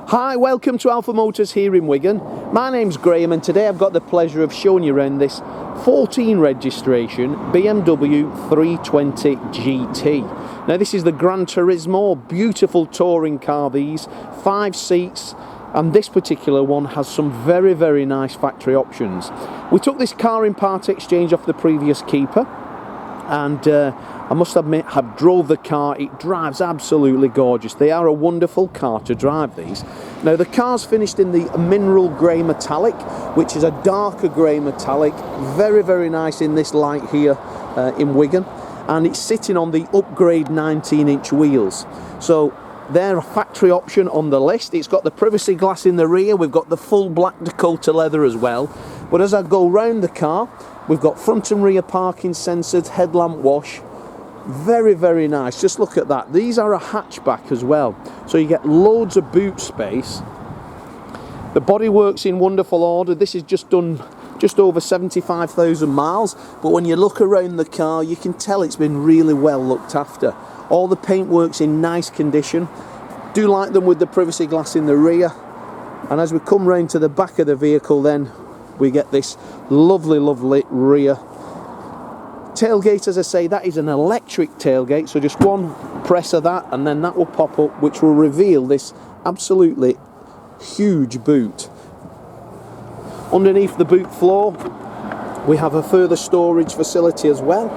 Hi, welcome to Alpha Motors here in Wigan. My name's Graham and today I've got the pleasure of showing you around this 14 registration BMW 320 GT. Now this is the GRAN TURISMO, beautiful touring car these, 5 seats, and this particular one has some very nice factory options. We took this car in part exchange off the previous keeper, and I must admit, I drove the car. It drives absolutely gorgeous. They are a wonderful car to drive, these. Now the car's finished in the mineral grey metallic, which is a darker grey metallic, very nice in this light here in Wigan, and it's sitting on the upgrade 19-inch wheels. So they're a factory option on the list. It's got the privacy glass in the rear, we've got the full black Dakota leather as well. But as I go round the car, we've got front and rear parking sensors, headlamp wash. Very nice. Just look at that. These are a hatchback as well, so you get loads of boot space. The bodywork's in wonderful order. This is just done just over 75,000 miles, but when you look around the car you can tell it's been really well looked after. All the paintwork's in nice condition. Do like them with the privacy glass in the rear. And as we come round to the back of the vehicle, then we get this lovely rear tailgate. As I say, that is an electric tailgate, so just one press of that and then that will pop up, which will reveal this absolutely huge boot. Underneath the boot floor we have a further storage facility as well,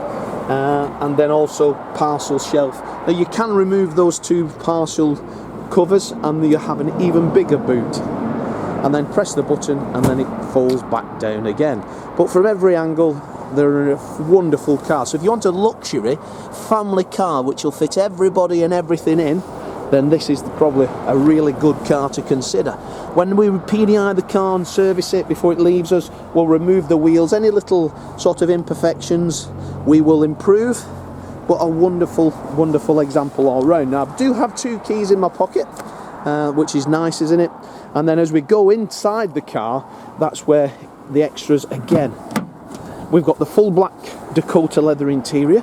and then also parcel shelf. Now you can remove those two parcel covers and you have an even bigger boot, and then press the button and then it falls back down again. But from every angle they're a wonderful car. So if you want a luxury family car which will fit everybody and everything in, then this is probably a really good car to consider. When we PDI the car and service it before it leaves us, we'll remove the wheels. Any little sort of imperfections we will improve, but a wonderful example all round. Now I do have 2 keys in my pocket, which is nice, isn't it? And then as we go inside the car, that's where the extras again. We've got the full black Dakota leather interior.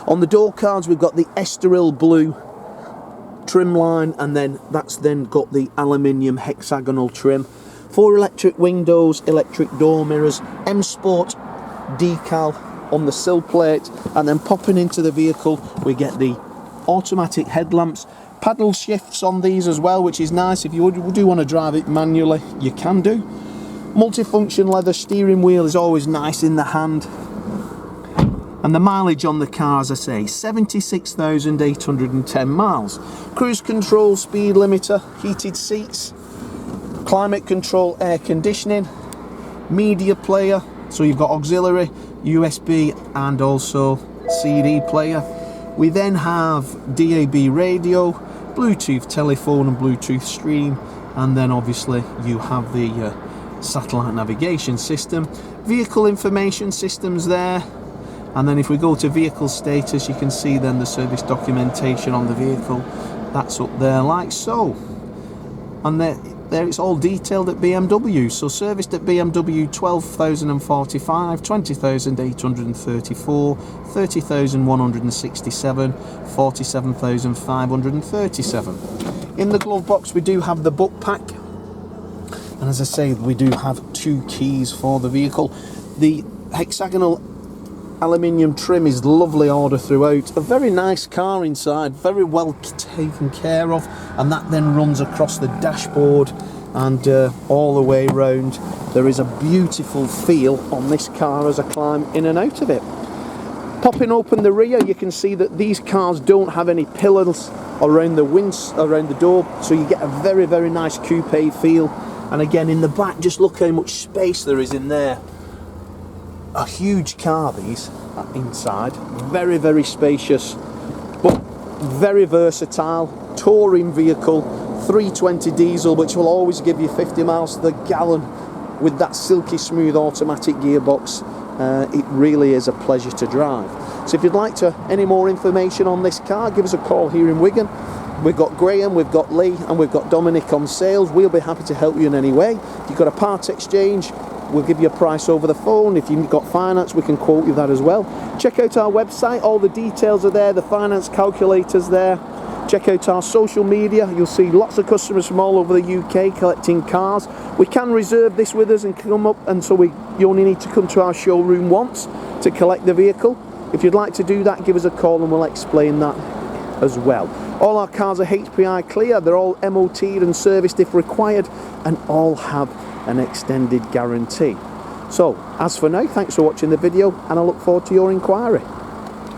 On the door cards we've got the Estoril blue trim line, and then that's then got the aluminium hexagonal trim. 4 electric windows, electric door mirrors, M Sport decal on the sill plate, and then popping into the vehicle we get the automatic headlamps. Paddle shifts on these as well, which is nice. If you do want to drive it manually, you can do. Multifunction leather steering wheel is always nice in the hand. And the mileage on the car, as I say, 76,810 miles. Cruise control, speed limiter, heated seats, climate control, air conditioning, media player, so you've got auxiliary, USB and also CD player. We then have DAB radio, Bluetooth telephone and Bluetooth stream, and then obviously you have the satellite navigation system. Vehicle information systems there, and then if we go to vehicle status you can see then the service documentation on the vehicle. That's up there like so, and there it's all detailed at BMW. So serviced at BMW 12,045, 20,834, 30,167, 47,537. In the glove box we do have the book pack, and as I say we do have 2 keys for the vehicle. The hexagonal aluminium trim is lovely order throughout. A very nice car inside, very well taken care of, and that then runs across the dashboard and all the way round. There is a beautiful feel on this car as I climb in and out of it. Popping open the rear, you can see that these cars don't have any pillars around the around the door, so you get a very nice coupe feel. And again in the back, just look how much space there is in there. A huge car these inside, very spacious, but very versatile, touring vehicle, 320 diesel, which will always give you 50 miles to the gallon with that silky smooth automatic gearbox. It really is a pleasure to drive. So if you'd like any more information on this car, give us a call here in Wigan. We've got Graham, we've got Lee, and we've got Dominic on sales. We'll be happy to help you in any way. If you've got a part exchange, we'll give you a price over the phone. If you've got finance, we can quote you that as well. Check out our website, all the details are there, the finance calculator's there. Check out our social media. You'll see lots of customers from all over the UK collecting cars. We can reserve this with us and come up, and so you only need to come to our showroom once to collect the vehicle. If you'd like to do that, give us a call and we'll explain that as well. All our cars are HPI clear, they're all MOT'd and serviced if required, and all have an extended guarantee. So, as for now, thanks for watching the video, and I look forward to your inquiry.